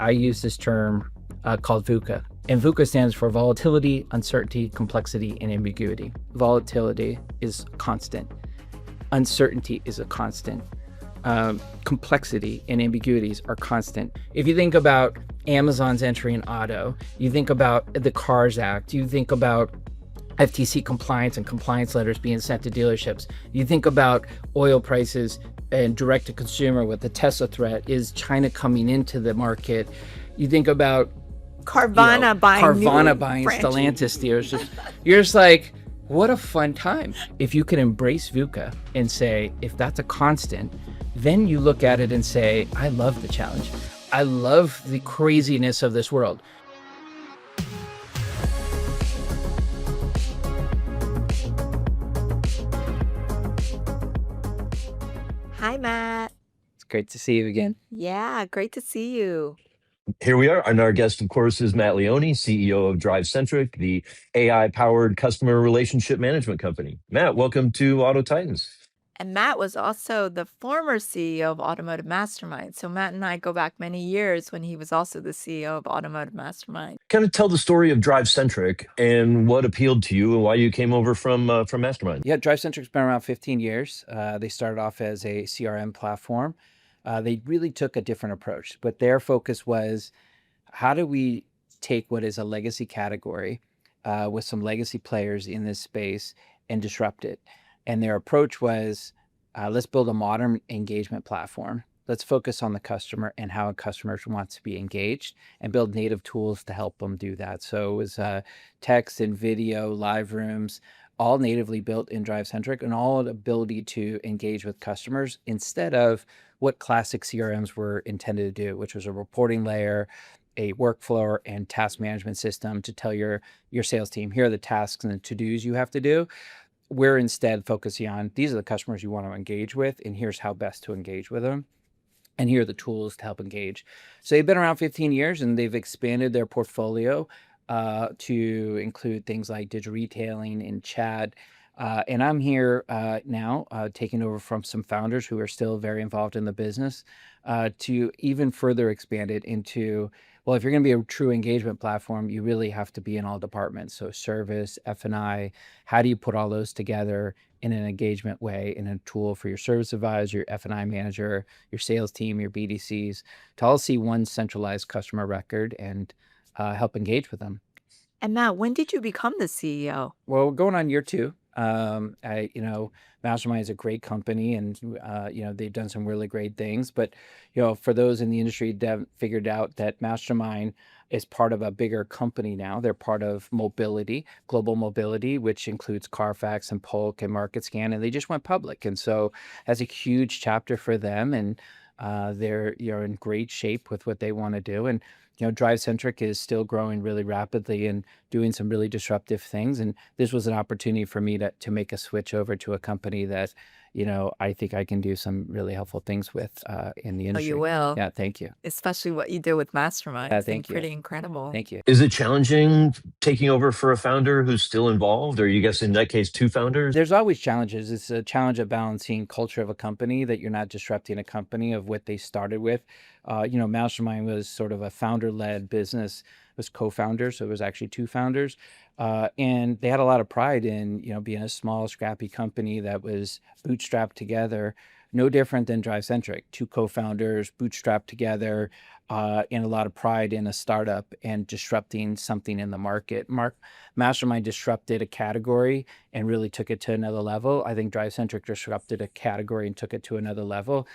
I use this term called VUCA. And VUCA stands for volatility, uncertainty, complexity, and ambiguity. Volatility is constant. Uncertainty is a constant. Complexity and ambiguities are constant. If you think about Amazon's entry in auto, you think about the CARS Act, you think about FTC compliance and compliance letters being sent to dealerships. You think about oil prices and direct to consumer with the Tesla threat. Is China coming into the market? You think about Carvana buying Stellantis dealerships. You're just like, what a fun time. If you can embrace VUCA and say, if that's a constant, then you look at it and say, I love the challenge. I love the craziness of this world. Hi, Matt. It's great to see you again. Yeah, great to see you. Here we are, and our guest, of course, is Matt Leone, CEO of DriveCentric, the AI-powered customer relationship management company. Matt, welcome to Auto Titans. And Matt was also the former CEO of automotiveMastermind. So Matt and I go back many years when he was also the CEO of automotiveMastermind. Kind of tell the story of DriveCentric and what appealed to you and why you came over from Mastermind. Yeah, DriveCentric's been around 15 years. They started off as a CRM platform. They really took a different approach, but their focus was, how do we take what is a legacy category with some legacy players in this space and disrupt it? And their approach was, let's build a modern engagement platform. Let's focus on the customer and how a customer wants to be engaged and build native tools to help them do that. So it was text and video, live rooms, all natively built in DriveCentric, and all the ability to engage with customers instead of what classic CRMs were intended to do, which was a reporting layer, a workflow and task management system to tell your sales team, here are the tasks and the to-dos you have to do. We're instead focusing on, these are the customers you want to engage with, and here's how best to engage with them. And here are the tools to help engage. So they've been around 15 years and they've expanded their portfolio to include things like digital retailing and chat. And I'm here now taking over from some founders who are still very involved in the business to even further expand it into, well, if you're going to be a true engagement platform, you really have to be in all departments. So service, F&I, how do you put all those together in an engagement way, in a tool for your service advisor, your F&I manager, your sales team, your BDCs, to all see one centralized customer record and help engage with them. And Matt, when did you become the CEO? Well, we're going on year 2. Mastermind is a great company, and they've done some really great things. But for those in the industry that figured out that Mastermind is part of a bigger company now. They're part of mobility, global mobility, which includes Carfax and Polk and MarketScan, and they just went public. And so that's a huge chapter for them, and they're in great shape with what they want to do. And DriveCentric is still growing really rapidly and doing some really disruptive things. And this was an opportunity for me to make a switch over to a company that, I think I can do some really helpful things with in the industry. Oh, you will. Yeah, thank you. Especially what you did with Mastermind. Yeah, thank you. Pretty incredible. Thank you. Is it challenging taking over for a founder who's still involved? Or you guess in that case, 2 founders? There's always challenges. It's a challenge of balancing culture of a company, that you're not disrupting a company of what they started with. Mastermind was sort of a founder-led business. It was co-founders, so it was actually 2 founders. And they had a lot of pride in, being a small, scrappy company that was bootstrapped together, no different than DriveCentric. 2 co-founders, bootstrapped together, and a lot of pride in a startup and disrupting something in the market. Mastermind disrupted a category and really took it to another level. I think DriveCentric disrupted a category and took it to another level.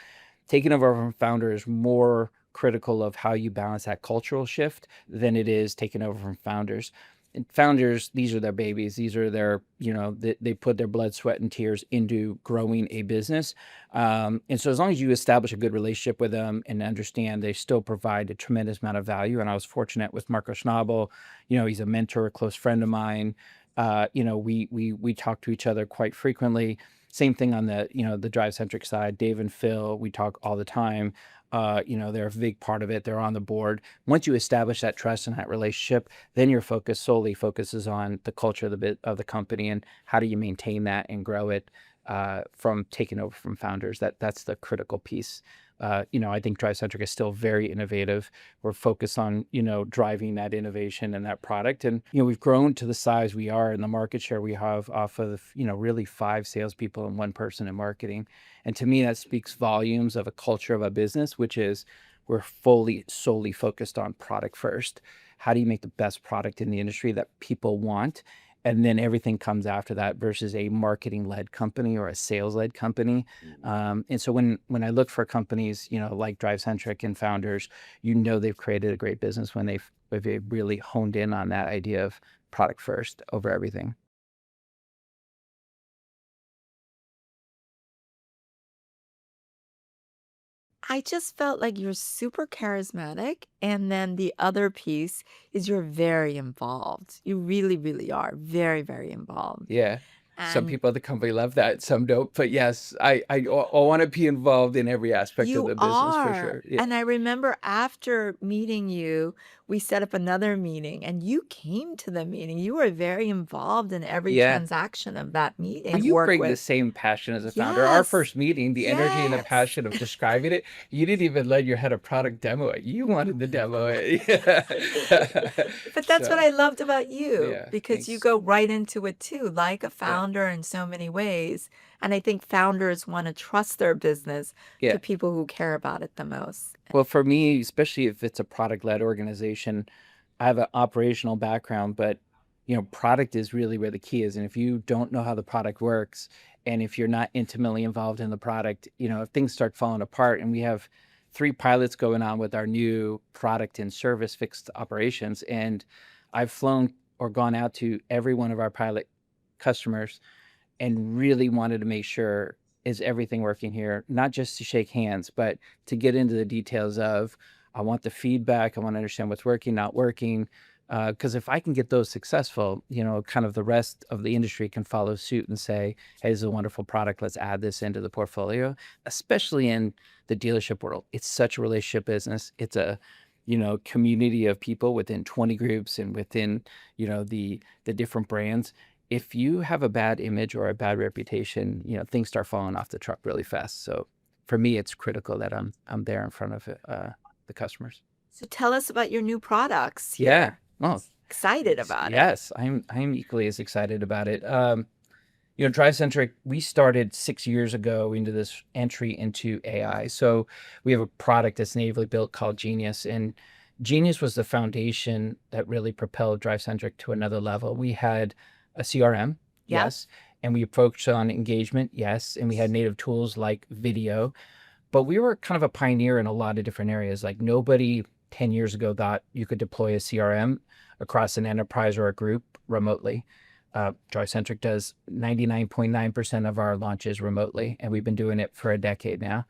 Taking over from founder is more critical of how you balance that cultural shift than it is taking over from founders. And founders, these are their babies. These are their, they put their blood, sweat, and tears into growing a business. And so as long as you establish a good relationship with them and understand they still provide a tremendous amount of value. And I was fortunate with Marco Schnabel, he's a mentor, a close friend of mine. We talk to each other quite frequently. Same thing on the, the DriveCentric side. Dave and Phil, we talk all the time. They're a big part of it. They're on the board. Once you establish that trust and that relationship, then your focus solely focuses on the culture of the company and how do you maintain that and grow it from taking over from founders. That's the critical piece I think DriveCentric is still very innovative. We're focused on, driving that innovation and that product. And, we've grown to the size we are and the market share we have off of, really 5 salespeople and 1 person in marketing. And to me, that speaks volumes of a culture of a business, which is we're solely focused on product first. How do you make the best product in the industry that people want? And then everything comes after that versus a marketing-led company or a sales-led company. And so when I look for companies, like DriveCentric and founders, they've created a great business when they've really honed in on that idea of product first over everything. I just felt like you're super charismatic, and then the other piece is you're very involved. You really, really are very, very involved. Yeah. Some And people at the company love that, some don't. But yes, I want to be involved in every aspect of you the business for are. sure. Yeah. And I remember after meeting you, we set up another meeting, and you came to the meeting. You were very involved in every Yeah. transaction of that meeting. Well, you Work bring the with. same passion as a founder. Our Yes. first meeting, the energy and the Yes. passion of describing it, you didn't even let your head of product demo it. You wanted to demo it. Yeah. But that's what So, I loved about you yeah, because you thanks. go right into it too, like a Yeah. founder in so many ways. And I think founders want to trust their business to Yeah. people who care about it the most. Well, for me, especially if it's a product-led organization, I have an operational background, but product is really where the key is. And if you don't know how the product works, and if you're not intimately involved in the product, if things start falling apart, and we have 3 pilots going on with our new product and service fixed operations, and I've flown or gone out to every one of our pilot customers and really wanted to make sure, is everything working here? Not just to shake hands, but to get into the details of, I want the feedback. I want to understand what's working, not working. Because if I can get those successful, kind of the rest of the industry can follow suit and say, hey, this is a wonderful product. Let's add this into the portfolio, especially in the dealership world. It's such a relationship business. It's a, community of people within 20 groups and within, the different brands. If you have a bad image or a bad reputation, things start falling off the truck really fast. So for me, it's critical that I'm there in front of the customers. So tell us about your new products Yeah. here. Well, Excited about it. yes, I'm equally as excited about it. DriveCentric, we started 6 years ago into this entry into AI. So we have a product that's natively built called Genius, and Genius was the foundation that really propelled DriveCentric to another level. We had a CRM, Yep. yes, and we approached on engagement, yes, and we had native tools like video, but we were kind of a pioneer in a lot of different areas. Like nobody 10 years ago thought you could deploy a CRM across an enterprise or a group remotely. DriveCentric does 99.9% of our launches remotely, and we've been doing it for a decade now.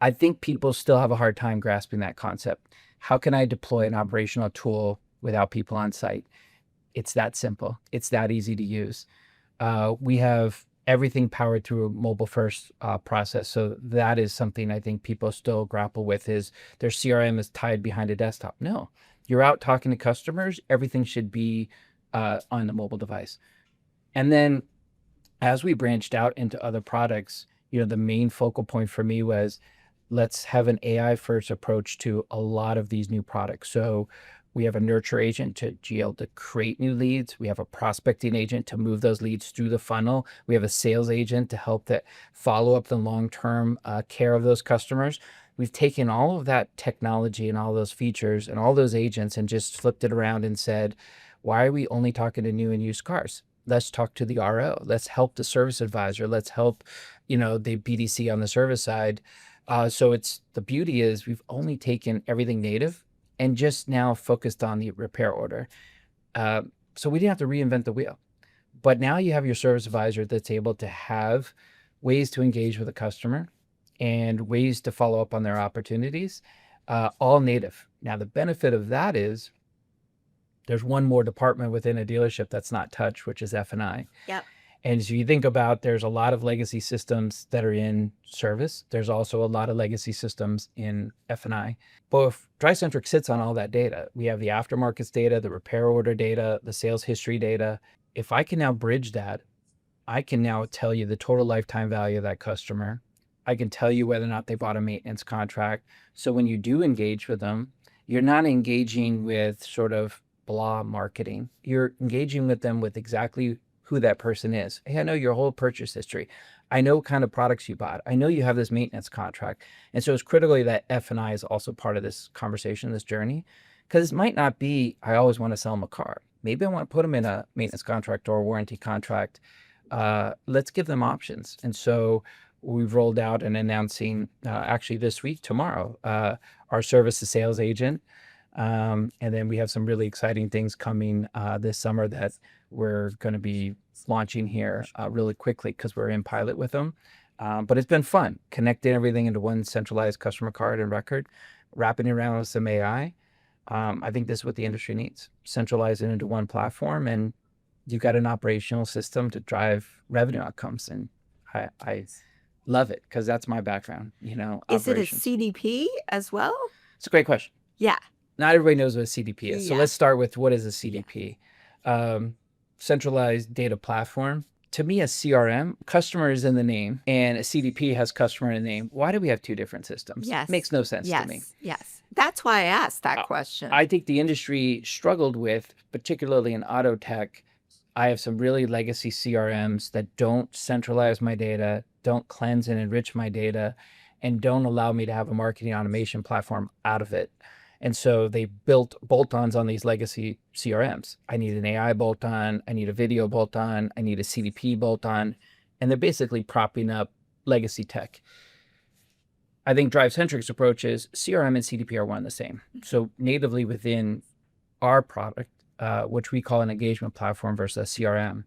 I think people still have a hard time grasping that concept. How can I deploy an operational tool without people on site? It's that simple. It's that easy to use. We have everything powered through a mobile first process. So that is something I think people still grapple with, is their CRM is tied behind a desktop. No, you're out talking to customers. Everything should be on the mobile device. And then as we branched out into other products, the main focal point for me was, let's have an AI first approach to a lot of these new products. So we have a nurture agent to be able to create new leads. We have a prospecting agent to move those leads through the funnel. We have a sales agent to help that follow up the long-term care of those customers. We've taken all of that technology and all those features and all those agents and just flipped it around and said, why are we only talking to new and used cars? Let's talk to the RO. Let's help the service advisor. Let's help, the BDC on the service side. So the beauty is we've only taken everything native and just now focused on the repair order. So we didn't have to reinvent the wheel. But now you have your service advisor that's able to have ways to engage with a customer and ways to follow up on their opportunities, all native. Now, the benefit of that is there's one more department within a dealership that's not touched, which is F&I. Yep. And so you think about, there's a lot of legacy systems that are in service. There's also a lot of legacy systems in F&I. But if DriveCentric sits on all that data, we have the aftermarkets data, the repair order data, the sales history data. If I can now bridge that, I can now tell you the total lifetime value of that customer. I can tell you whether or not they bought a maintenance contract. So when you do engage with them, you're not engaging with sort of blah marketing. You're engaging with them with exactly who that person is. Hey, I know your whole purchase history. I know what kind of products you bought. I know you have this maintenance contract. And so it's critically that F&I is also part of this conversation, this journey, because it might not be, I always want to sell them a car. Maybe I want to put them in a maintenance contract or a warranty contract. Let's give them options. And so we've rolled out and announcing actually this week, tomorrow, our service to sales agent. And then we have some really exciting things coming this summer that we're going to be launching here really quickly because we're in pilot with them. But it's been fun connecting everything into one centralized customer card and record, wrapping it around with some AI. I think this is what the industry needs. Centralize it into one platform, and you've got an operational system to drive revenue outcomes. And I love it because that's my background, Is it a operations. CDP as well? It's a great question. Yeah. Not everybody knows what a CDP is. So Yeah. let's start with what is a CDP? Centralized data platform. To me, a CRM, customer is in the name, and a CDP has customer in the name. Why do we have two different systems? Yes. Makes no sense to me. Yes. That's why I asked that question. I think the industry struggled with, particularly in auto tech, I have some really legacy CRMs that don't centralize my data, don't cleanse and enrich my data, and don't allow me to have a marketing automation platform out of it. And so they built bolt-ons on these legacy CRMs. I need an AI bolt-on, I need a video bolt-on, I need a CDP bolt-on, and they're basically propping up legacy tech. I think DriveCentric's approach is CRM and CDP are one and the same. So natively within our product, which we call an engagement platform versus a CRM,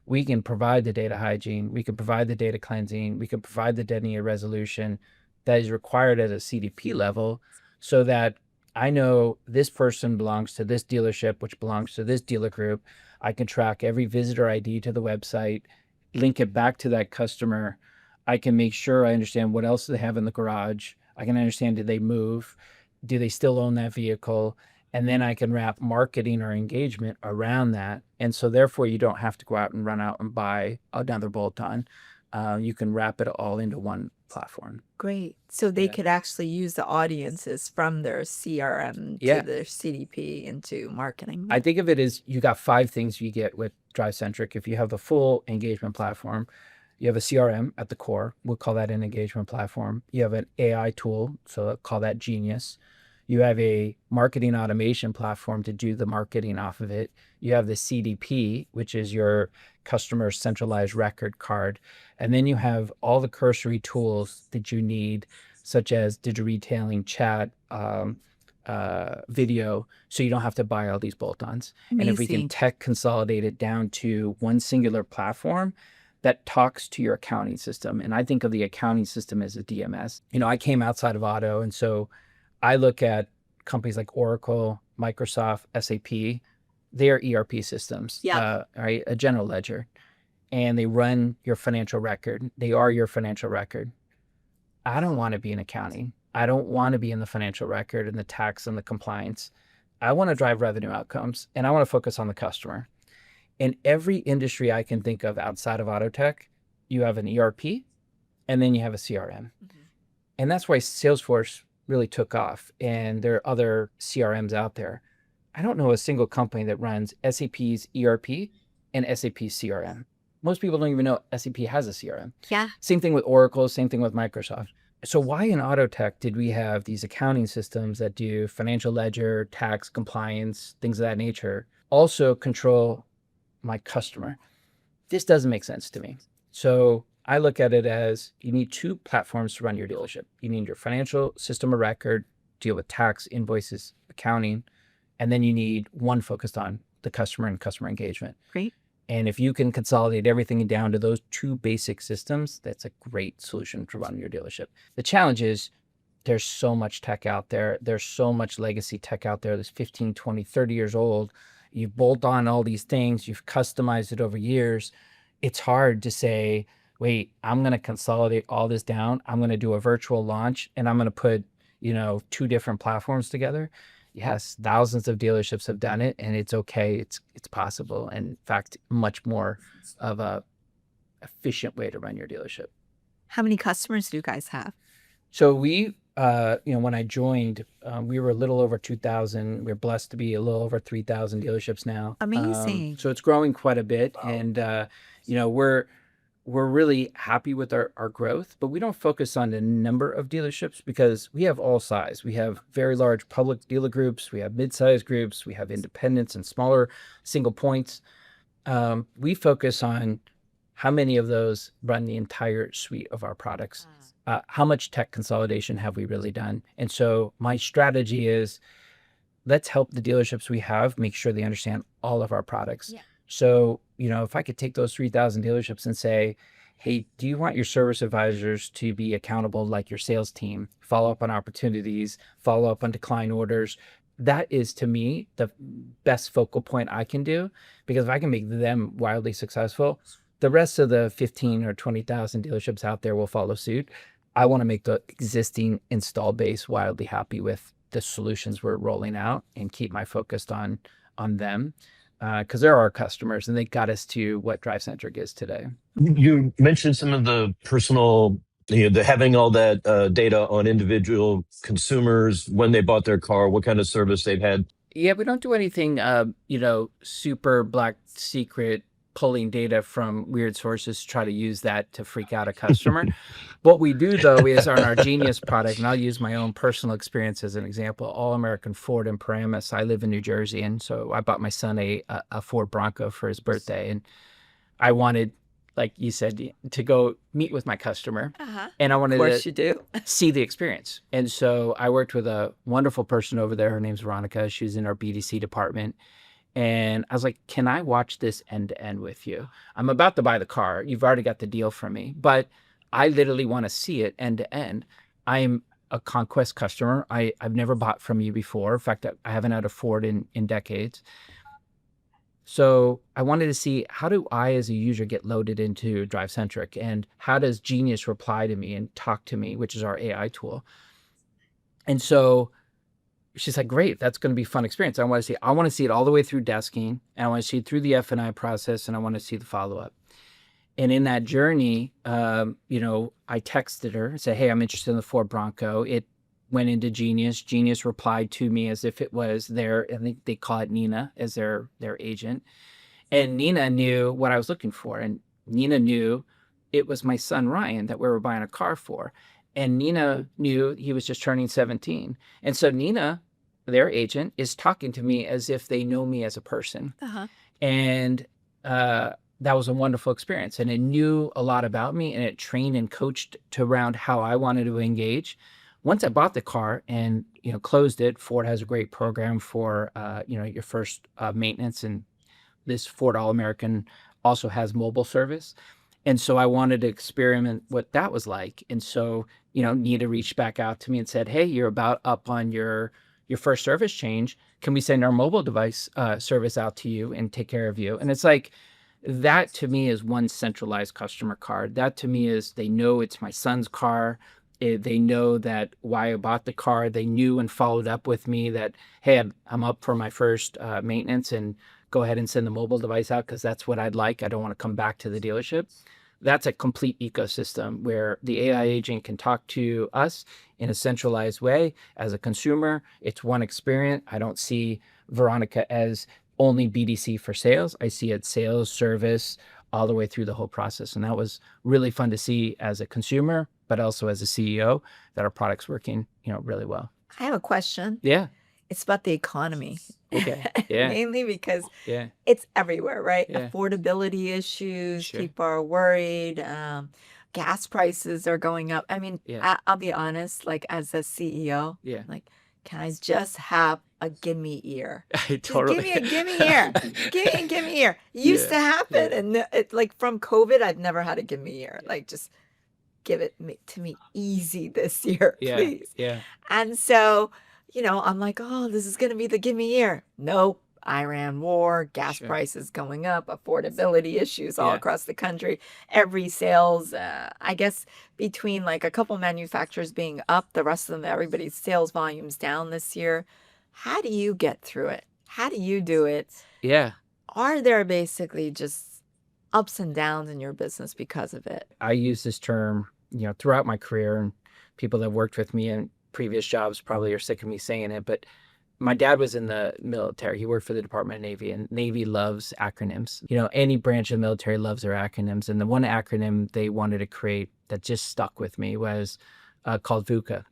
we can provide the data hygiene, we can provide the data cleansing, we can provide the data resolution that is required at a CDP level so that I know this person belongs to this dealership, which belongs to this dealer group. I can track every visitor ID to the website, link it back to that customer. I can make sure I understand what else they have in the garage. I can understand, did they move? Do they still own that vehicle? And then I can wrap marketing or engagement around that. And so therefore you don't have to go out and run out and buy another bolt-on. You can wrap it all into one platform. Great. So they Yeah. could actually use the audiences from their CRM to Yeah. their CDP into marketing. I think of it as you got 5 things you get with DriveCentric. If you have the full engagement platform, you have a CRM at the core. We'll call that an engagement platform. You have an AI tool, so I'll call that Genius. You have a marketing automation platform to do the marketing off of it. You have the CDP, which is your customer centralized record card. And then you have all the cursory tools that you need, such as digital retailing, chat, video, so you don't have to buy all these bolt-ons. And if we can Amazing. tech consolidate it down to one singular platform that talks to your accounting system, and I think of the accounting system as a DMS. I came outside of auto, and so I look at companies like Oracle, Microsoft, SAP, they're ERP systems, Yeah. right? A general ledger, and they run your financial record. They are your financial record. I don't want to be in accounting. I don't want to be in the financial record and the tax and the compliance. I want to drive revenue outcomes, and I want to focus on the customer. In every industry I can think of outside of auto tech, you have an ERP, and then you have a CRM. And that's why Salesforce really took off, and there are other CRMs out there. I don't know a single company that runs SAP's ERP and SAP CRM. Most people don't even know SAP has a CRM. Yeah. Same thing with Oracle, same thing with Microsoft. So why in auto tech did we have these accounting systems that do financial ledger, tax, compliance, things of that nature, also control my customer? This doesn't make sense to me. So I look at it as you need 2 platforms to run your dealership. You need your financial system of record, deal with tax, invoices, accounting, and then you need one focused on the customer and customer engagement. Great. And if you can consolidate everything down to those 2 basic systems, that's a great solution to run your dealership. The challenge is there's so much tech out there. There's so much legacy tech out there that's 15, 20, 30 years old. You bolt on all these things, you've customized it over years. It's hard to say, wait, I'm going to consolidate all this down. I'm going to do a virtual launch and I'm going to put, 2 different platforms together. Yes, thousands of dealerships have done it, and it's okay. It's possible. And in fact, much more of a efficient way to run your dealership. How many customers do you guys have? So we, when I joined, we were a little over 2,000. We're blessed to be a little over 3,000 dealerships now. Amazing. So it's growing quite a bit, and we're really happy with our growth, but we don't focus on the number of dealerships because we have all size. We have very large public dealer groups, we have mid-sized groups, we have independents and smaller single points. We focus on how many of those run the entire suite of our products. How much tech consolidation have we really done? And so my strategy is, let's help the dealerships we have make sure they understand all of our products. Yeah. So, if I could take those 3,000 dealerships and say, hey, do you want your service advisors to be accountable like your sales team, follow up on opportunities, follow up on decline orders? That is, to me, the best focal point I can do, because if I can make them wildly successful, the rest of the 15 or 20,000 dealerships out there will follow suit. I want to make the existing install base wildly happy with the solutions we're rolling out and keep my focus on them, because they're our customers and they got us to what DriveCentric is today. You mentioned some of the personal, the having all that data on individual consumers, when they bought their car, what kind of service they've had. Yeah, we don't do anything, super black secret, pulling data from weird sources to try to use that to freak out a customer. What we do, though, is on our Genius product, and I'll use my own personal experience as an example, All-American Ford and Paramus. I live in New Jersey, and so I bought my son a Ford Bronco for his birthday, and I wanted, like you said, to go meet with my customer, and I wanted Of course to you do. see the experience. And so I worked with a wonderful person over there. Her name's Veronica. She's in our BDC department. And I was like, can I watch this end to end with you? I'm about to buy the car. You've already got the deal from me, but I literally want to see it end to end. I'm a Conquest customer. I've never bought from you before. In fact, I haven't had a Ford in decades. So I wanted to see, how do I as a user get loaded into DriveCentric, and how does Genius reply to me and talk to me, which is our AI tool. And so she's like, great, that's going to be a fun experience. I want to see it all the way through desking, and I want to see it through the F&I process, and I want to see the follow-up. And in that journey, I texted her and said, hey, I'm interested in the Ford Bronco. It went into Genius. Genius replied to me as if it was I think they call it Nina, as their agent. And Nina knew what I was looking for. And Nina knew it was my son, Ryan, that we were buying a car for. And Nina knew he was just turning 17. And so Nina, their agent, is talking to me as if they know me as a person. And that was a wonderful experience. And it knew a lot about me, and it trained and coached to around how I wanted to engage. Once I bought the car and closed it, Ford has a great program for your first maintenance, and this Ford All-American also has mobile service. And so I wanted to experiment what that was like. And so Nita reached back out to me and said, hey, you're about up on your first service change. Can we send our mobile device service out to you and take care of you? And it's like, that to me is one centralized customer card. That to me is, they know it's my son's car. They know that why I bought the car. They knew and followed up with me that, hey, I'm up for my first maintenance, and go ahead and send the mobile device out because that's what I'd like. I don't want to come back to the dealership. That's a complete ecosystem where the AI agent can talk to us in a centralized way. As a consumer, it's one experience. I don't see Veronica as only BDC for sales. I see it sales, service, all the way through the whole process. And that was really fun to see as a consumer, but also as a CEO, that our product's working, really well. I have a question. Yeah. It's about the economy. Okay. Yeah. Mainly because Yeah. it's everywhere, right? Yeah. Affordability issues, Sure. people are worried. Gas prices are going up. I mean, Yeah. I'll be honest, like as a CEO, Yeah. like, can I just have a gimme ear? I Just totally. give me a gimme ear. Give me a gimme ear. It used to happen. And it, like from COVID, I've never had a gimme ear. Like, just give it to me easy this year, Yeah. please. Yeah. And so, I'm like, oh, this is going to be the gimme year. Nope. Iran war, gas Sure. prices going up, affordability issues all Yeah. across the country. Every sales, I guess between like a couple manufacturers being up, the rest of them, everybody's sales volumes down this year. How do you get through it? How do you do it? Yeah. Are there basically just ups and downs in your business because of it? I use this term throughout my career, and people that worked with me in previous jobs probably are sick of me saying it, but my dad was in the military. He worked for the Department of Navy, and Navy loves acronyms. Any branch of the military loves their acronyms. And the one acronym they wanted to create that just stuck with me was called VUCA.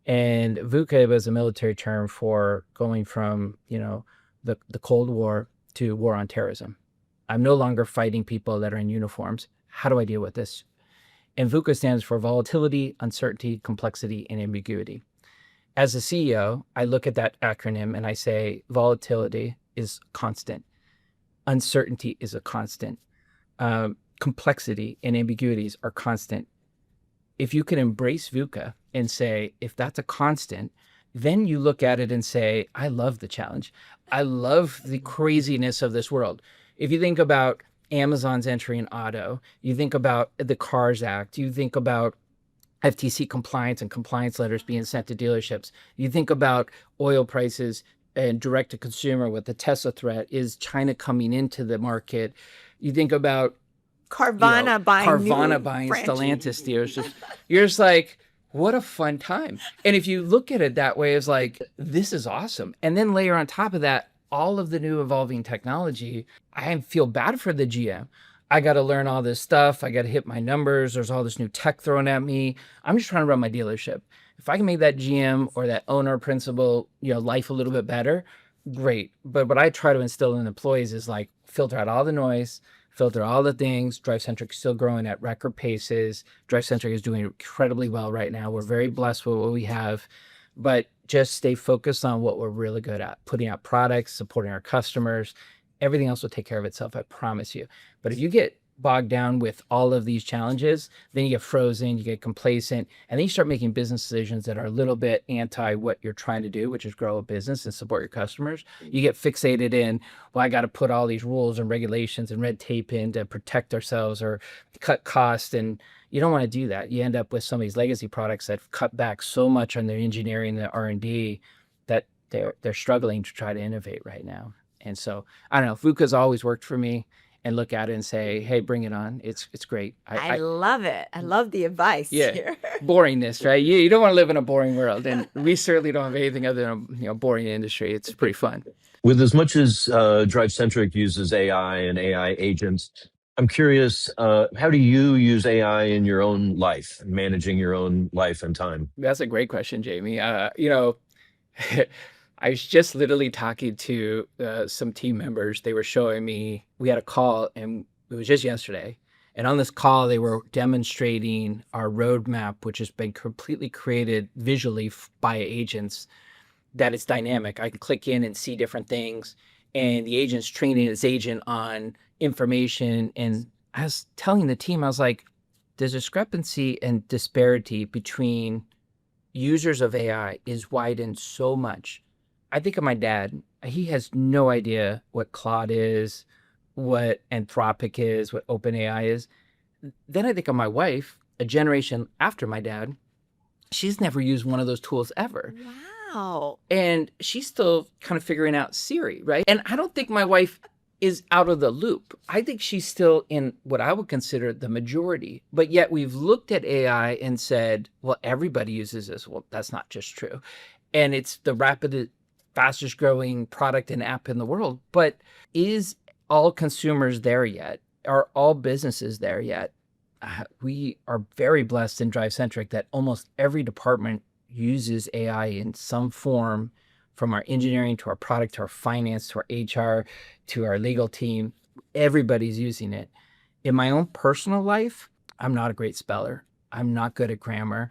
And VUCA was a military term for going from, the Cold War to war on terrorism. I'm no longer fighting people that are in uniforms. How do I deal with this? And VUCA stands for volatility, uncertainty, complexity, and ambiguity. As a CEO, I look at that acronym and I say volatility is constant. Uncertainty is a constant. Complexity and ambiguities are constant. If you can embrace VUCA and say, if that's a constant, then you look at it and say, I love the challenge. I love the craziness of this world. If you think about Amazon's entry in auto, you think about the CARS Act, you think about FTC compliance and compliance letters being sent to dealerships. You think about oil prices and direct to consumer with the Tesla threat. Is China coming into the market? You think about Carvana buying Stellantis dealerships. You're just like, what a fun time. And if you look at it that way, it's like, this is awesome. And then layer on top of that, all of the new evolving technology. I feel bad for the GM. I got to learn all this stuff. I got to hit my numbers. There's all this new tech thrown at me. I'm just trying to run my dealership. If I can make that GM or that owner principal, life a little bit better, great. But what I try to instill in employees is like, filter out all the noise, filter all the things. DriveCentric is still growing at record paces. DriveCentric is doing incredibly well right now. We're very blessed with what we have, but just stay focused on what we're really good at, putting out products, supporting our customers. Everything else will take care of itself, I promise you. But if you get bogged down with all of these challenges, then you get frozen, you get complacent, and then you start making business decisions that are a little bit anti what you're trying to do, which is grow a business and support your customers. You get fixated in, well, I got to put all these rules and regulations and red tape in to protect ourselves or cut costs. And you don't want to do that. You end up with some of these legacy products that cut back so much on their engineering and R&D that they're struggling to try to innovate right now. And so, I don't know, VUCA's always worked for me, and look at it and say, hey, bring it on. It's great. I love it. I love the advice here. Boringness, right? You don't want to live in a boring world. And we certainly don't have anything other than a boring industry. It's pretty fun. With as much as DriveCentric uses AI and AI agents, I'm curious, how do you use AI in your own life, managing your own life and time? That's a great question, Jamie. I was just literally talking to some team members. They were showing me, we had a call, and it was just yesterday. And on this call, they were demonstrating our roadmap, which has been completely created visually by agents, that it's dynamic. I can click in and see different things, and the agent's training its agent on information. And I was telling the team, I was like, the discrepancy and disparity between users of AI is widened so much. I think of my dad. He has no idea what Claude is, what Anthropic is, what OpenAI is. Then I think of my wife, a generation after my dad. She's never used one of those tools ever. Wow. And she's still kind of figuring out Siri, right? And I don't think my wife is out of the loop. I think she's still in what I would consider the majority. But yet we've looked at AI and said, well, everybody uses this. Well, that's not just true. And it's the fastest growing product and app in the world. But is all consumers there yet? Are all businesses there yet? We are very blessed in DriveCentric that almost every department uses AI in some form, from our engineering to our product to our finance to our HR to our legal team. Everybody's using it. In my own personal life, I'm not a great speller. I'm not good at grammar.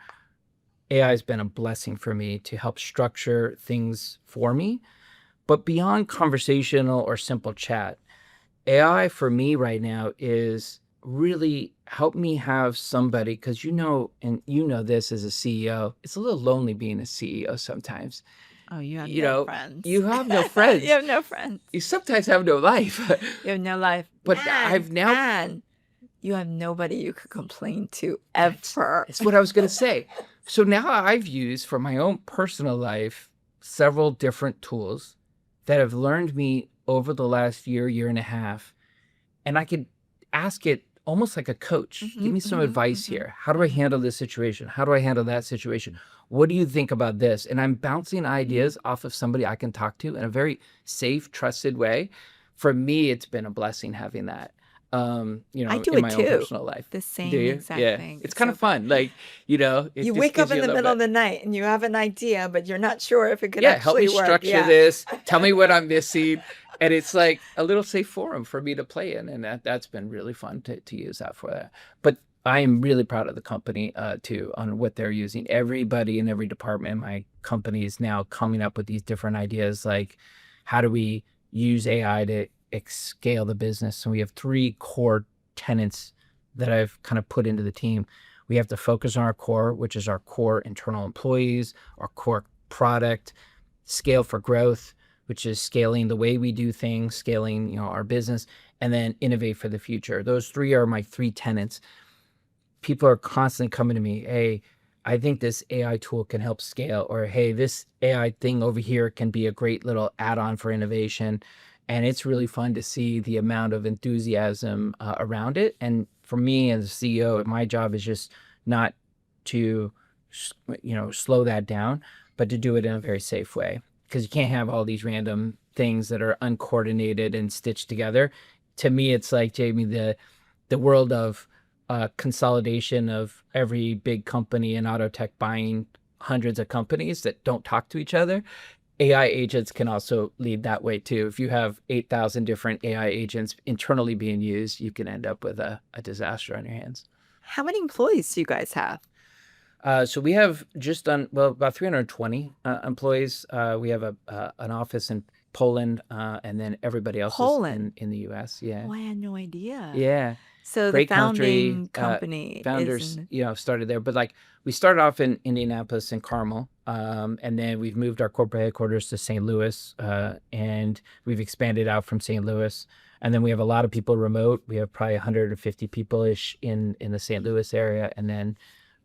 AI has been a blessing for me to help structure things for me. But beyond conversational or simple chat, AI for me right now is really help me have somebody, because and this as a CEO, it's a little lonely being a CEO sometimes. Oh, you have no friends. You have no friends. You have no friends. You sometimes have no life. You have no life. But you have nobody you could complain to ever. That's what I was going to say. So now I've used for my own personal life several different tools that have learned me over the last year and a half. And I could ask it almost like a coach. Give Mm-hmm, me some mm-hmm, advice mm-hmm, here. How do I mm-hmm. handle this situation? How do I handle that situation? What do you think about this? And I'm bouncing ideas off of somebody I can talk to in a very safe, trusted way. For me, it's been a blessing having that, I do in it my own too. personal life. The Do same you? exact Yeah. thing. It's kind So of fun. Like, it you just wake up gives in you a the little middle of bit. the night and you have an idea, but you're not sure if it could Yeah, help me actually work. structure Yeah. this. Tell me what I'm missing. And it's like a little safe forum for me to play in. And that's been really fun to use that for that. But I am really proud of the company too on what they're using. Everybody in every department in my company is now coming up with these different ideas like how do we use AI to scale the business? And we have 3 core tenets that I've kind of put into the team. We have to focus on our core, which is our core internal employees, our core product, scale for growth, which is scaling the way we do things, scaling, our business, and then innovate for the future. Those 3 are my 3 tenets. People are constantly coming to me, hey, I think this AI tool can help scale, or hey, this AI thing over here can be a great little add-on for innovation. And it's really fun to see the amount of enthusiasm around it. And for me as a CEO, my job is just not to, slow that down, but to do it in a very safe way. Because you can't have all these random things that are uncoordinated and stitched together. To me, it's like, Jamie, the world of consolidation of every big company in auto tech buying hundreds of companies that don't talk to each other. AI agents can also lead that way too. If you have 8,000 different AI agents internally being used, you can end up with a disaster on your hands. How many employees do you guys have? So we have about 320 employees. We have an office in Poland, and then everybody else Poland. is in the US. Yeah. Oh, I had no idea. Yeah. So the Great country. founding company is Founders, in. started there, but like we started off in Indianapolis and Carmel, and then we've moved our corporate headquarters to St. Louis, and we've expanded out from St. Louis, and then we have a lot of people remote. We have probably 150 people ish in the St. Louis area, and then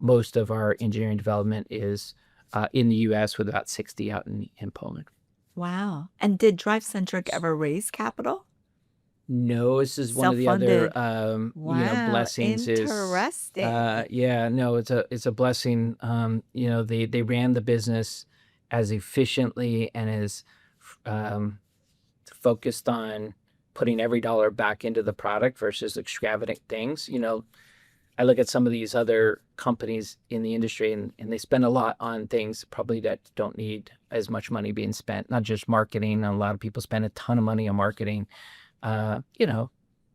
most of our engineering development is in the U.S. with about 60 out in Poland. Wow. And did DriveCentric ever raise capital? No, this is one of the other Self-funded. Wow. blessings Interesting. it's a blessing. They ran the business as efficiently and as focused on putting every dollar back into the product versus extravagant things. I look at some of these other companies in the industry and they spend a lot on things probably that don't need as much money being spent, not just marketing. A lot of people spend a ton of money on marketing.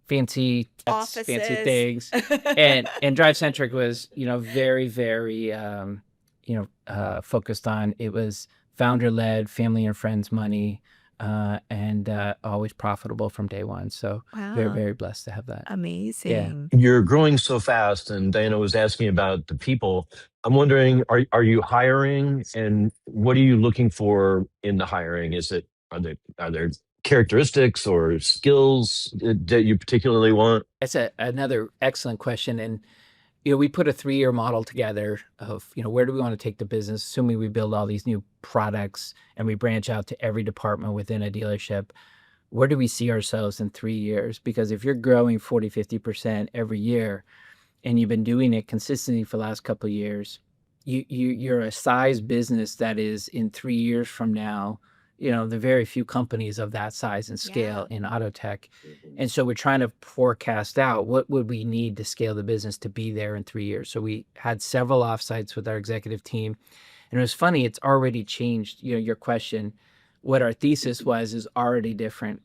Fancy Offices. fancy things. And DriveCentric was, very, very, focused on, it was founder led, family and friends money, and always profitable from day one. So very, Wow. very blessed to have that. Amazing. You're growing so fast, and Diana was asking about the people. I'm wondering, are you hiring, and what are you looking for in the hiring? Are there characteristics or skills that you particularly want? That's another excellent question. And, we put a 3-year model together of, where do we want to take the business, assuming we build all these new products and we branch out to every department within a dealership. Where do we see ourselves in 3 years? Because if you're growing 40, 50% every year and you've been doing it consistently for the last couple of years, you're a size business that is in 3 years from now, there are very few companies of that size and scale in auto tech. And so we're trying to forecast out what would we need to scale the business to be there in 3 years. So we had several offsites with our executive team. And it was funny, it's already changed. Your question, what our thesis was is already different.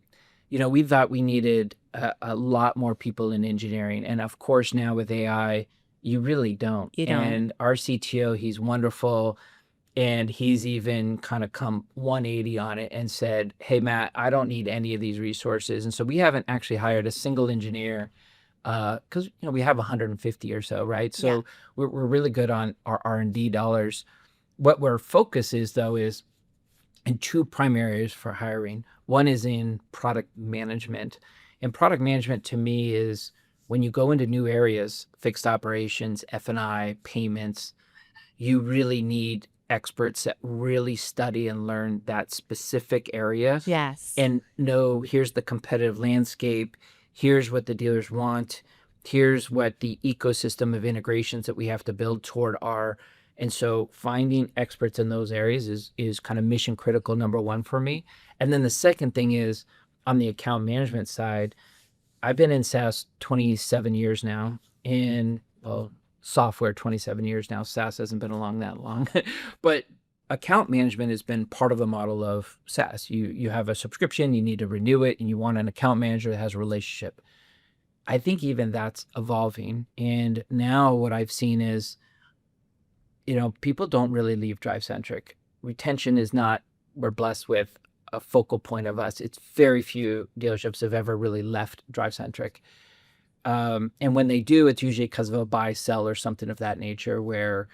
We thought we needed a lot more people in engineering. And of course, now with AI, you really don't. You don't. And our CTO, he's wonderful. And he's even kind of come 180 on it and said, hey, Matt, I don't need any of these resources. And so we haven't actually hired a single engineer because, we have 150 or so, right? So we're really good on our R&D dollars. What our focus is, though, is in 2 primary areas for hiring. One is in product management. And product management to me is when you go into new areas, fixed operations, F&I, payments, you really need experts that really study and learn that specific area. Yes. And know here's the competitive landscape, here's what the dealers want, Here's what the ecosystem of integrations that we have to build toward are. And so finding experts in those areas is kind of mission critical, number one for me. And then the second thing is on the account management side, I've been in SaaS 27 years now, in, well, software 27 years now. SaaS hasn't been along that long, but account management has been part of the model of SaaS. You have a subscription, you need to renew it, and you want an account manager that has a relationship. I think even that's evolving. And now what I've seen is, people don't really leave DriveCentric. Retention is not, we're blessed with a focal point of us. It's very few dealerships have ever really left DriveCentric. And when they do, it's usually because of a buy, sell, or something of that nature where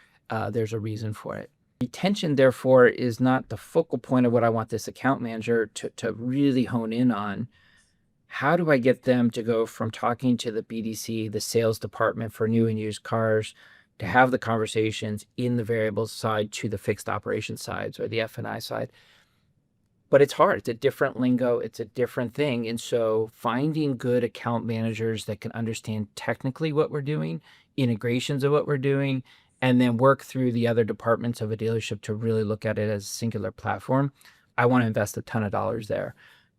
there's a reason for it. Retention, therefore, is not the focal point of what I want this account manager to really hone in on. How do I get them to go from talking to the BDC, the sales department for new and used cars, to have the conversations in the variable side to the fixed operations sides or the F&I side? But it's hard. It's a different lingo. It's a different thing. And so finding good account managers that can understand technically what we're doing, integrations of what we're doing, and then work through the other departments of a dealership to really look at it as a singular platform. I want to invest a ton of dollars there,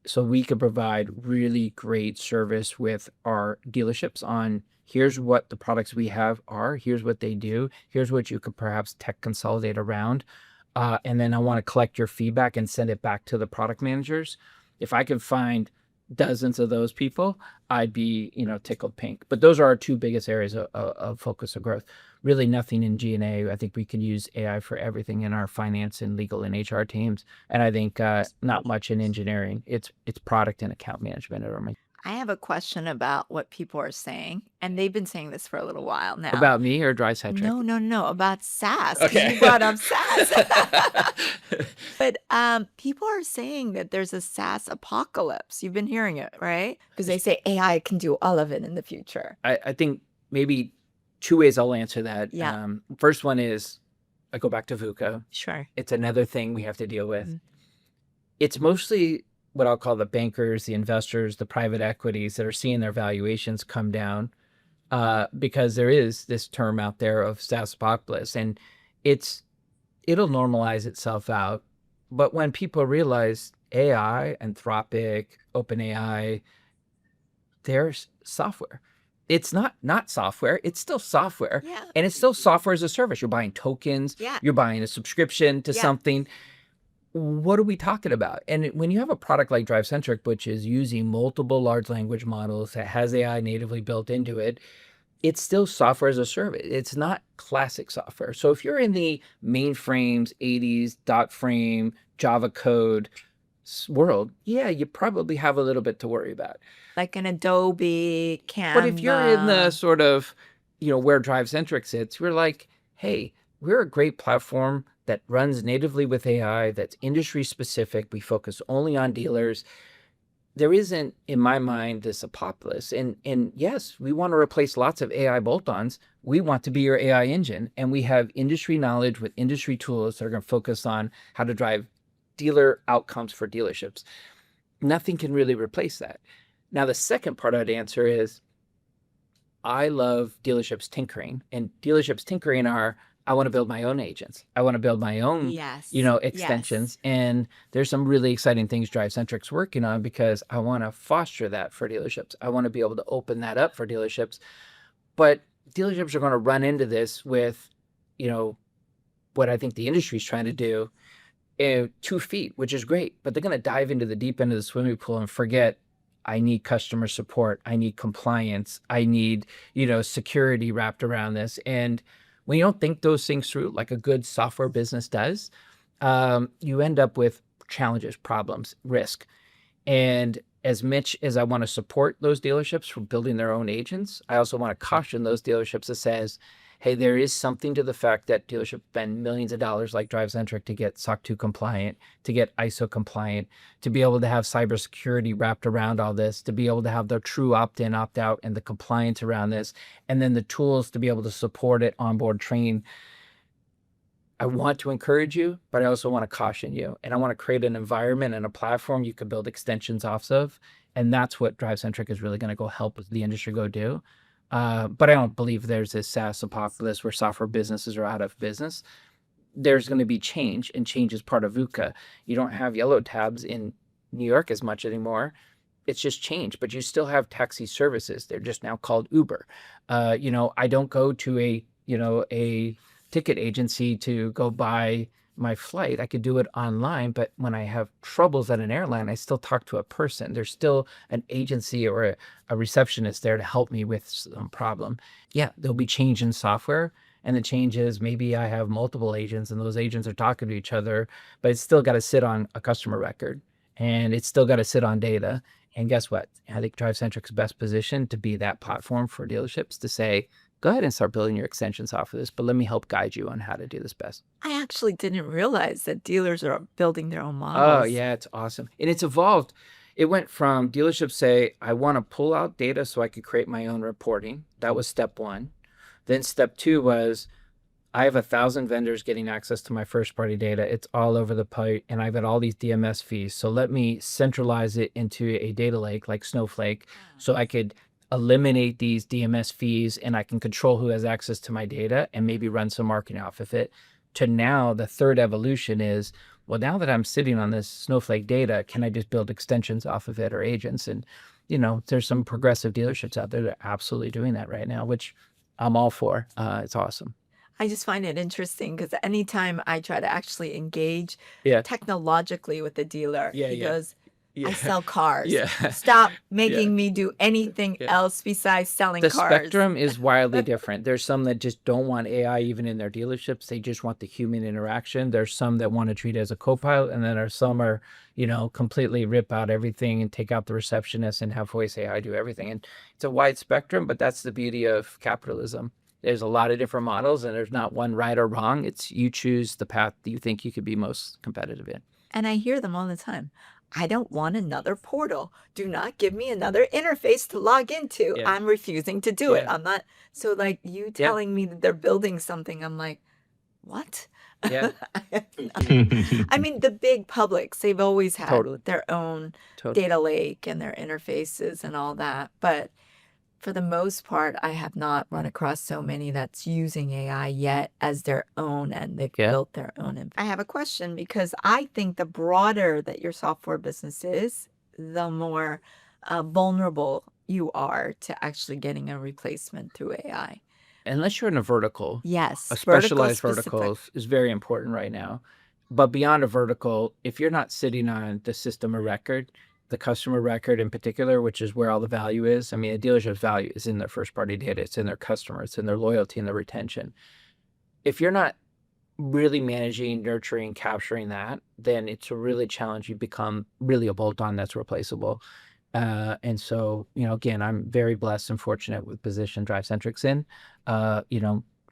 so we could provide really great service with our dealerships on here's what the products we have are, here's what they do, here's what you could perhaps tech consolidate around. And then I want to collect your feedback and send it back to the product managers. If I could find dozens of those people, I'd be, tickled pink. But those are our two biggest areas of focus of growth. Really nothing in G&A. I think we can use AI for everything in our finance and legal and HR teams. And I think not much in engineering. It's product and account management. I have a question about what people are saying, and they've been saying this for a little while now. About me or DriveCentric? No, about SaaS. 'Cause Okay. you brought up SaaS. But people are saying that there's a SaaS apocalypse. You've been hearing it, right? Because they say AI can do all of it in the future. I think maybe two ways I'll answer that. Yeah. First one is I go back to VUCA. Sure. It's another thing we have to deal with. Mhm. It's mostly what I'll call the bankers, the investors, the private equities that are seeing their valuations come down because there is this term out there of SaaS apocalypse, and it'll normalize itself out. But when people realize AI, Anthropic, OpenAI, there's software. It's not software. It's still software. Yeah. And it's still software as a service. You're buying tokens. Yeah. You're buying a subscription to Yeah. something. What are we talking about? And when you have a product like DriveCentric, which is using multiple large language models that has AI natively built into it, it's still software as a service. It's not classic software. So if you're in the mainframes, 80s, dot frame, Java code world, yeah, you probably have a little bit to worry about. Like an Adobe, Canva. But if you're in the sort of, where DriveCentric sits, we're like, hey, we're a great platform that runs natively with AI, that's industry specific. We focus only on dealers. There isn't, in my mind, this apocalypse. And yes, we want to replace lots of AI bolt-ons. We want to be your AI engine. And we have industry knowledge with industry tools that are going to focus on how to drive dealer outcomes for dealerships. Nothing can really replace that. Now, the second part I'd answer is I love dealerships tinkering. And dealerships tinkering are, I want to build my own agents. I want to build my own, Yes. extensions. And there's some really exciting things DriveCentric's working on because I want to foster that for dealerships. I want to be able to open that up for dealerships. But dealerships are going to run into this with, what I think the industry is trying to do, 2 feet, which is great. But they're going to dive into the deep end of the swimming pool and forget, I need customer support. I need compliance. I need, security wrapped around this. And when you don't think those things through like a good software business does, you end up with challenges, problems, risk. And as much as I want to support those dealerships for building their own agents, I also want to caution those dealerships that says, hey, there is something to the fact that dealerships spend millions of dollars like DriveCentric to get SOC 2 compliant, to get ISO compliant, to be able to have cybersecurity wrapped around all this, to be able to have the true opt-in, opt-out, and the compliance around this, and then the tools to be able to support it, onboard, train. I want to encourage you, but I also want to caution you. And I want to create an environment and a platform you can build extensions off of. And that's what DriveCentric is really going to go help the industry go do. But I don't believe there's this SaaS apocalypse where software businesses are out of business. There's going to be change, and change is part of VUCA. You don't have yellow tabs in New York as much anymore. It's just changed, but you still have taxi services. They're just now called Uber. I don't go to a ticket agency to go buy my flight. I could do it online, but when I have troubles at an airline, I still talk to a person. There's still an agency or a receptionist there to help me with some problem. Yeah, there'll be change in software. And the change is maybe I have multiple agents and those agents are talking to each other, but it's still got to sit on a customer record and it's still got to sit on data. And guess what? I think DriveCentric's best positioned to be that platform for dealerships to say, go ahead and start building your extensions off of this, but let me help guide you on how to do this best. I actually didn't realize that dealers are building their own Oh, models. yeah, it's awesome. And it's evolved. It went from dealerships say, I want to pull out data so I could create my own reporting. That was step one. Then step two was, I have 1,000 vendors getting access to my first party data. It's all over the place, and I've got all these DMS fees. So let me centralize it into a data lake like Snowflake so I could eliminate these DMS fees and I can control who has access to my data and maybe run some marketing off of it. To now, the third evolution is, well, now that I'm sitting on this Snowflake data, can I just build extensions off of it or agents? And, there's some progressive dealerships out there that are absolutely doing that right now, which I'm all for. It's awesome. I just find it interesting because anytime I try to actually engage Yeah. technologically with the dealer, Yeah, he yeah. goes, I Yeah. sell cars. Yeah. Stop making me do anything Yeah. else besides selling The cars. spectrum is wildly different. There's some that just don't want AI even in their dealerships. They just want the human interaction. There's some that want to treat it as a co-pilot, and then there's some are, completely rip out everything and take out the receptionist and have voice AI do everything. And it's a wide spectrum, but that's the beauty of capitalism. There's a lot of different models, and there's not one right or wrong. It's you choose the path that you think you could be most competitive in. And I hear them all the time. I don't want another portal. Do not give me another interface to log into. Yeah. I'm refusing to do it. Yeah. I'm not. So, like, you telling me that they're building something, I'm like, what? Yeah. I mean, the big publics, they've always had Totally. their own Totally. data lake and their interfaces and all that. But for the most part, I have not run across so many that's using AI yet as their own, and they've Yeah. built their own. I have a question because I think the broader that your software business is, the more vulnerable you are to actually getting a replacement through AI. Unless you're in a vertical, Yes, a specialized vertical vertical is very important right now. But beyond a vertical, if you're not sitting on the system of record, the customer record in particular, which is where all the value is. I mean, a dealership's value is in their first party data. It's in their customer. It's in their loyalty and their retention. If you're not really managing, nurturing, capturing that, then it's a really challenge. You become really a bolt-on that's replaceable. And so, again, I'm very blessed and fortunate with position DriveCentric's in,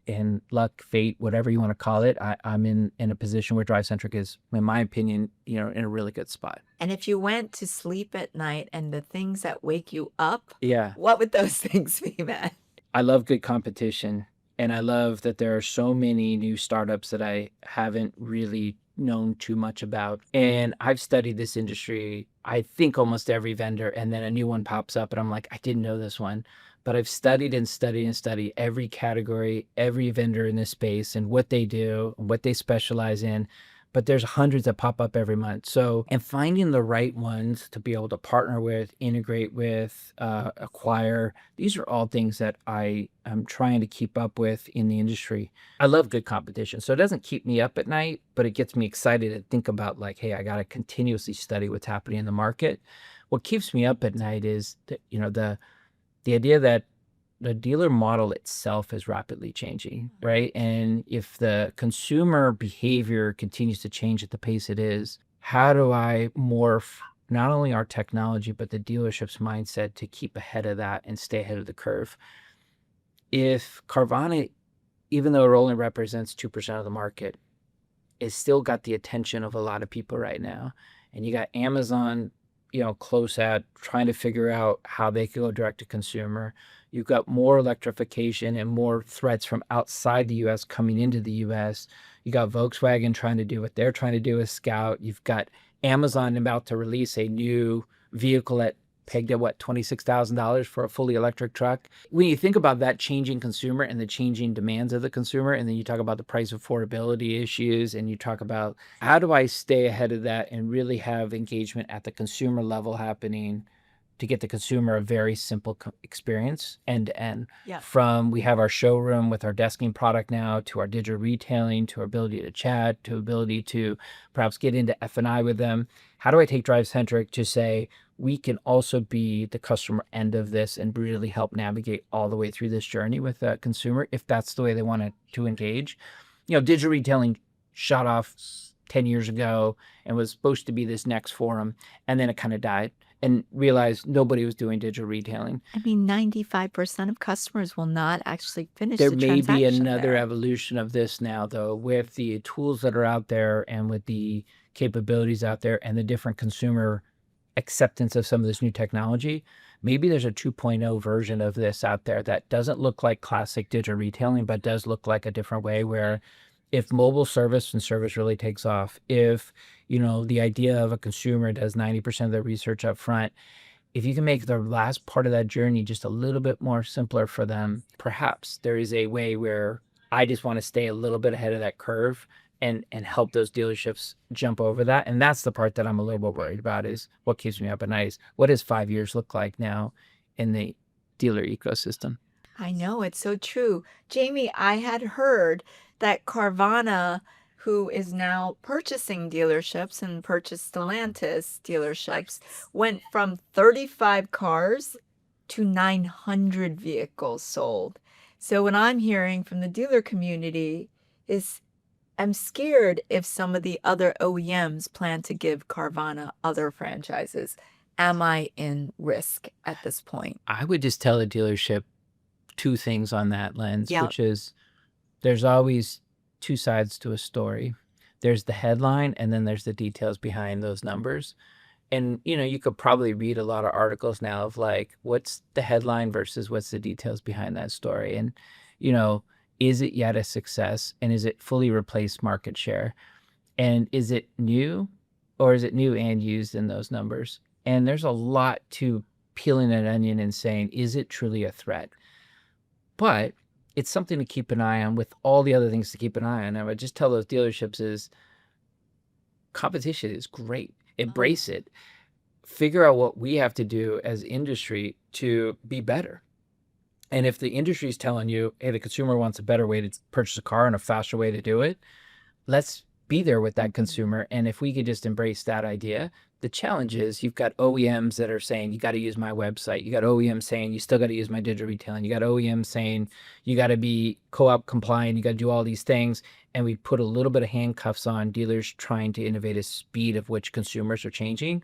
and luck, fate, whatever you want to call it. I'm in a position where DriveCentric is, in my opinion, in a really good spot. And if you went to sleep at night and the things that wake you up, Yeah. what would those things be, Matt? I love good competition. And I love that there are so many new startups that I haven't really known too much about. And I've studied this industry, I think almost every vendor, and then a new one pops up and I'm like, I didn't know this one. But I've studied and studied and studied every category, every vendor in this space and what they do, and what they specialize in. But there's hundreds that pop up every month. So, and finding the right ones to be able to partner with, integrate with, acquire, these are all things that I am trying to keep up with in the industry. I love good competition. So it doesn't keep me up at night, but it gets me excited to think about like, hey, I got to continuously study what's happening in the market. What keeps me up at night is that, the idea that the dealer model itself is rapidly changing, right? And if the consumer behavior continues to change at the pace it is, how do I morph not only our technology, but the dealership's mindset to keep ahead of that and stay ahead of the curve? If Carvana, even though it only represents 2% of the market, it's still got the attention of a lot of people right now. And you got Amazon, close at trying to figure out how they can go direct to consumer. You've got more electrification and more threats from outside the US coming into the US. You got Volkswagen trying to do what they're trying to do with Scout. You've got Amazon about to release a new vehicle at pegged at what, $26,000 for a fully electric truck. When you think about that changing consumer and the changing demands of the consumer, and then you talk about the price affordability issues, and you talk about how do I stay ahead of that and really have engagement at the consumer level happening to get the consumer a very simple experience end to end. Yeah. From we have our showroom with our desking product now, to our digital retailing, to our ability to chat, to ability to perhaps get into F&I with them. How do I take DriveCentric to say we can also be the customer end of this and really help navigate all the way through this journey with the consumer if that's the way they want to engage? Digital retailing shot off 10 years ago and was supposed to be this next forum, and then it kind of died and realized nobody was doing digital retailing. I mean, 95% of customers will not actually finish There the may be transaction another there. evolution of this now, though, with the tools that are out there and with the capabilities out there and the different consumer acceptance of some of this new technology. Maybe there's a 2.0 version of this out there that doesn't look like classic digital retailing, but does look like a different way where if mobile service and service really takes off, if the idea of a consumer does 90% of their research up front, if you can make the last part of that journey just a little bit more simpler for them, perhaps there is a way where I just want to stay a little bit ahead of that curve and help those dealerships jump over that. And that's the part that I'm a little bit worried about, is what keeps me up at night is what does 5 years look like now in the dealer ecosystem? I know, it's so true. Jamie, I had heard that Carvana, who is now purchasing dealerships and purchased Stellantis dealerships, went from 35 cars to 900 vehicles sold. So what I'm hearing from the dealer community is I'm scared if some of the other OEMs plan to give Carvana other franchises. Am I in risk at this point? I would just tell the dealership two things on that lens, Yep. which is there's always two sides to a story. There's the headline, and then there's the details behind those numbers. And, you could probably read a lot of articles now of like, what's the headline versus what's the details behind that story? And, is it yet a success? And is it fully replaced market share? And is it new, or is it new and used in those numbers? And there's a lot to peeling an onion and saying, is it truly a threat? But it's something to keep an eye on with all the other things to keep an eye on. I would just tell those dealerships is competition is great. Embrace it. Figure out what we have to do as industry to be better. And if the industry is telling you, hey, the consumer wants a better way to purchase a car and a faster way to do it, let's be there with that consumer. And if we could just embrace that idea, the challenge is you've got OEMs that are saying, you got to use my website. You got OEMs saying, you still got to use my digital retailing. You got OEMs saying, you got to be co-op compliant. You got to do all these things. And we put a little bit of handcuffs on dealers trying to innovate at speed of which consumers are changing.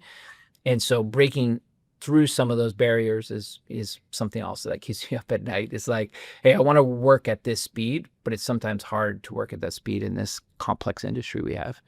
And so breaking through some of those barriers is something also that keeps me up at night. It's like, hey, I want to work at this speed, but it's sometimes hard to work at that speed in this complex industry we have.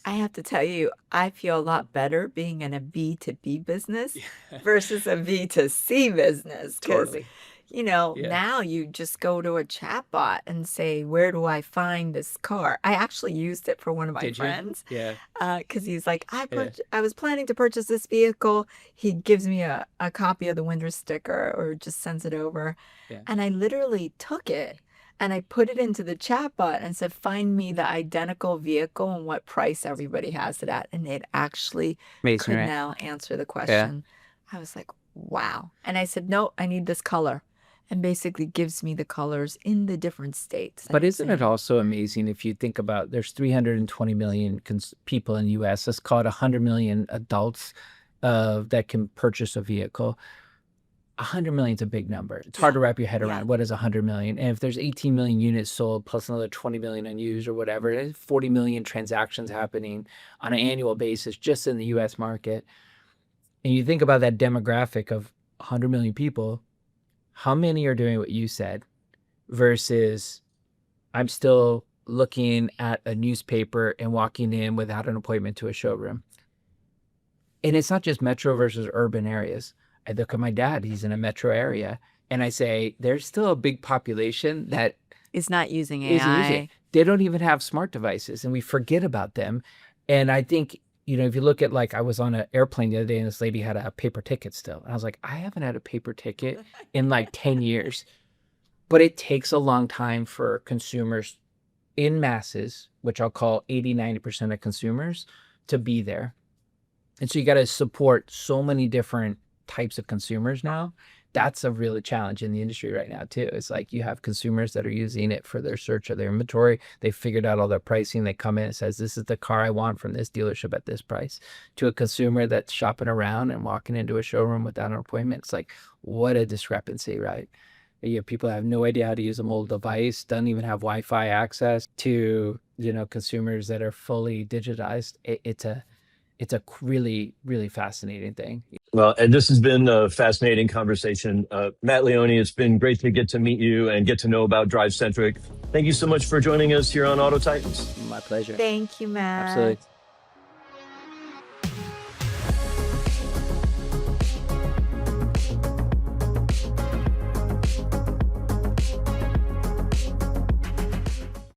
I have to tell you, I feel a lot better being in a B2B business versus a B2C business. 'Cause, Totally. Yeah. Yeah. Now you just go to a chatbot and say, where do I find this car? I actually used it for one of my Did you? friends Yeah. because he's like, Yeah. I was planning to purchase this vehicle. He gives me a copy of the window sticker or just sends it over. Yeah. And I literally took it and I put it into the chatbot and said, find me the identical vehicle and what price everybody has it at. And it actually Amazing, could right? now answer the question. I was like, wow. And I said, no, I need this color. And basically gives me the colors in the different states. But isn't it also amazing if you think about there's 320 million people in the U.S. Let's call it 100 million adults that can purchase a vehicle. 100 million is a big number. It's hard to wrap your head around. What is 100 million? And if there's 18 million units sold plus another 20 million unused or whatever, there's 40 million transactions happening on an annual basis just in the U.S. market. And you think about that demographic of 100 million people, how many are doing what you said versus I'm still looking at a newspaper and walking in without an appointment to a showroom? And it's not just metro versus urban areas. I look at my dad, he's in a metro area, and I say, there's still a big population that is not using isn't using AI. it. They don't even have smart devices, and we forget about them. And I think, if you look at, like, I was on an airplane the other day and this lady had a paper ticket still. And I was like, I haven't had a paper ticket in like 10 years. But it takes a long time for consumers in masses, which I'll call 80-90% of consumers, to be there. And so you got to support so many different types of consumers now. That's a real challenge in the industry right now too. It's like you have consumers that are using it for their search of their inventory. They figured out all their pricing. They come in and says, this is the car I want from this dealership at this price. To a consumer that's shopping around and walking into a showroom without an appointment. It's like, what a discrepancy, right? You have people that have no idea how to use a mobile device, doesn't even have Wi-Fi access, to, consumers that are fully digitized. It's a really, really fascinating thing. Well, and this has been a fascinating conversation. Matt Leone, it's been great to get to meet you and get to know about DriveCentric. Thank you so much for joining us here on Auto Titans. My pleasure. Thank you, Matt. Absolutely.